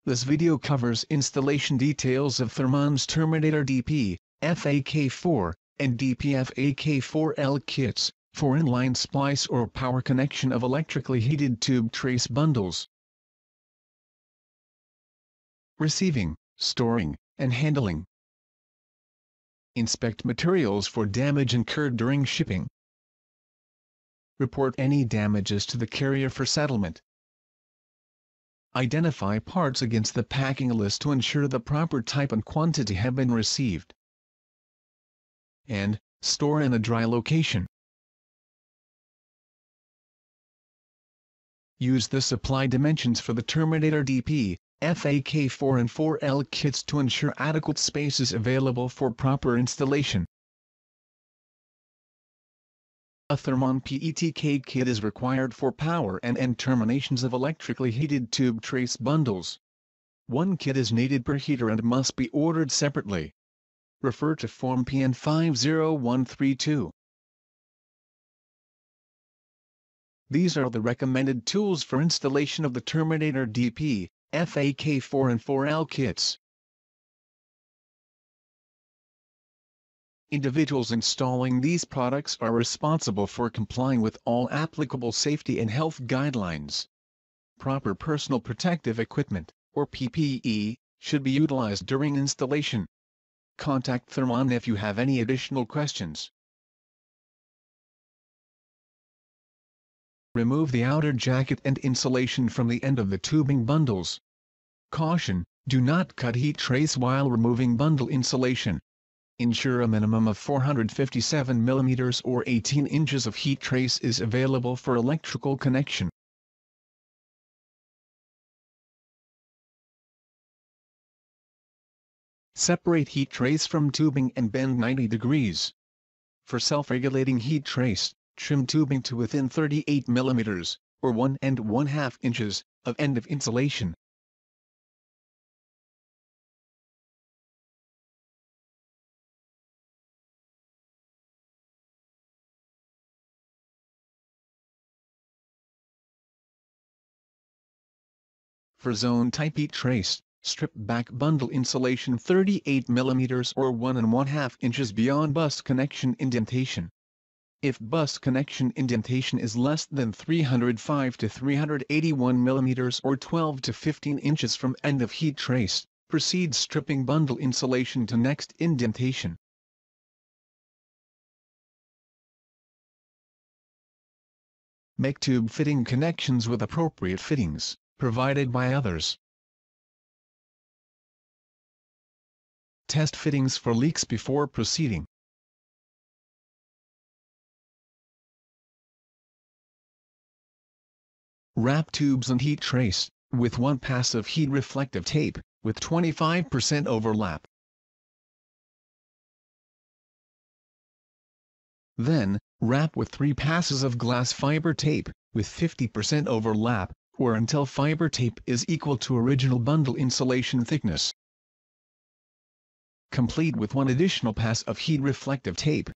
This video covers installation details of Thermon's Terminator DP FAK4 and DP FAK4L kits for inline splice or power connection of electrically heated tube trace bundles. Receiving, storing, and handling. Inspect materials for damage incurred during shipping. Report any damages to the carrier for settlement. Identify parts against the packing list to ensure the proper type and quantity have been received. And, store in a dry location. Use the supply dimensions for the Terminator DP FAK4 and 4L kits to ensure adequate space is available for proper installation. A Thermon PETK kit is required for power and end terminations of electrically heated tube trace bundles. One kit is needed per heater and must be ordered separately. Refer to Form PN 50132. These are the recommended tools for installation of the Terminator DP FAK4 and 4L kits. Individuals installing these products are responsible for complying with all applicable safety and health guidelines. Proper personal protective equipment, or PPE, should be utilized during installation. Contact Thermon if you have any additional questions. Remove the outer jacket and insulation from the end of the tubing bundles. Caution: do not cut heat trace while removing bundle insulation. Ensure a minimum of 457 mm or 18 inches of heat trace is available for electrical connection. Separate heat trace from tubing and bend 90 degrees. For self-regulating heat trace, trim tubing to within 38 mm, or 1 1/2 inches, of end of insulation. For zone-type heat trace, strip back bundle insulation 38 mm or 1 1/2 inches beyond bus connection indentation. If bus connection indentation is less than 305 to 381 mm or 12 to 15 inches from end of heat trace, proceed stripping bundle insulation to next indentation. Make tube fitting connections with appropriate fittings provided by others. Test fittings for leaks before proceeding. Wrap tubes and heat trace with 1 pass of heat reflective tape with 25% overlap. Then, wrap with 3 passes of glass fiber tape with 50% overlap, or until fiber tape is equal to original bundle insulation thickness. Complete with 1 additional pass of heat reflective tape.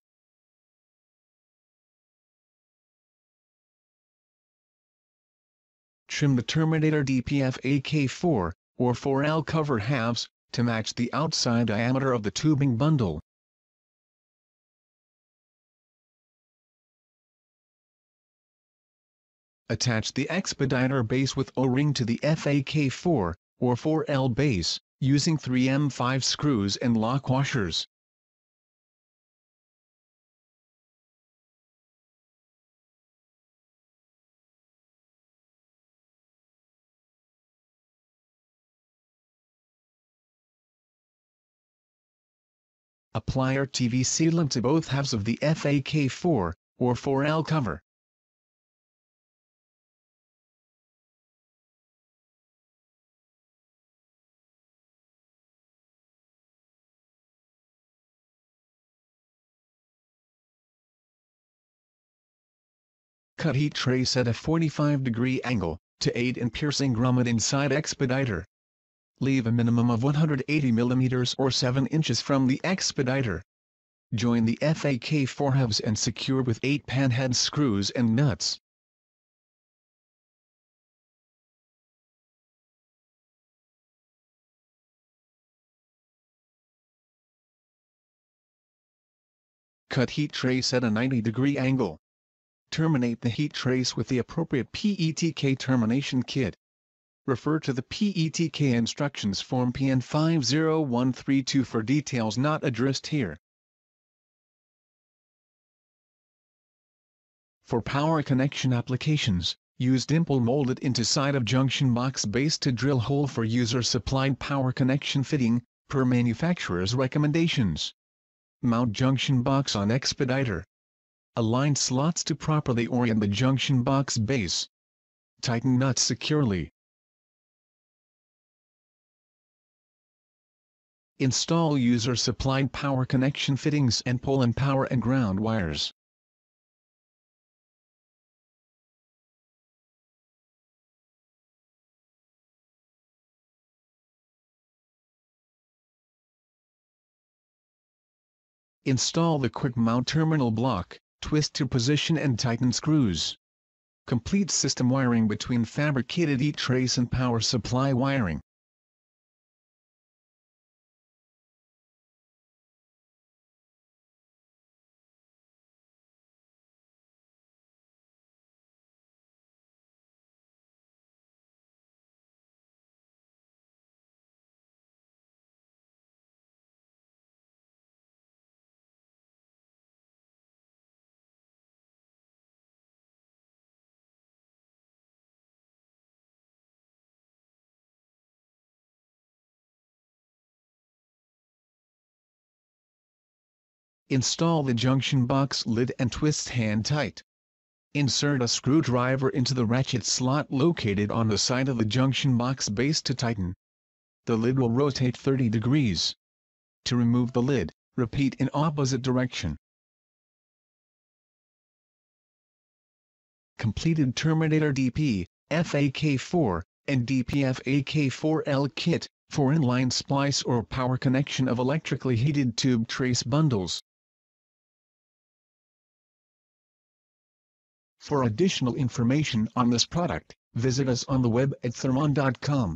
Trim the Terminator DP FAK4 or 4L cover halves to match the outside diameter of the tubing bundle. Attach the expediter base with O-ring to the FAK4 or 4L base, using 3M5 screws and lock washers. Apply RTV sealant to both halves of the FAK4 or 4L cover. Cut heat trace at a 45-degree angle, to aid in piercing grommet inside expediter. Leave a minimum of 180 mm or 7 inches from the expediter. Join the FAK4 halves and secure with 8 panhead screws and nuts. Cut heat trace at a 90-degree angle. Terminate the heat trace with the appropriate PETK termination kit. Refer to the PETK instructions form PN 50132 for details not addressed here. For power connection applications, use dimple molded into side of junction box base to drill hole for user-supplied power connection fitting, per manufacturer's recommendations. Mount junction box on expediter. Align slots to properly orient the junction box base. Tighten nuts securely. Install user-supplied power connection fittings and pull in power and ground wires. Install the quick mount terminal block, twist to position and tighten screws. Complete system wiring between fabricated heat trace and power supply wiring. Install the junction box lid and twist hand tight. Insert a screwdriver into the ratchet slot located on the side of the junction box base to tighten. The lid will rotate 30 degrees. To remove the lid, repeat in opposite direction. Completed Terminator DP FAK 4 and DP FAK 4L kit for inline splice or power connection of electrically heated tube trace bundles. For additional information on this product, visit us on the web at thermon.com.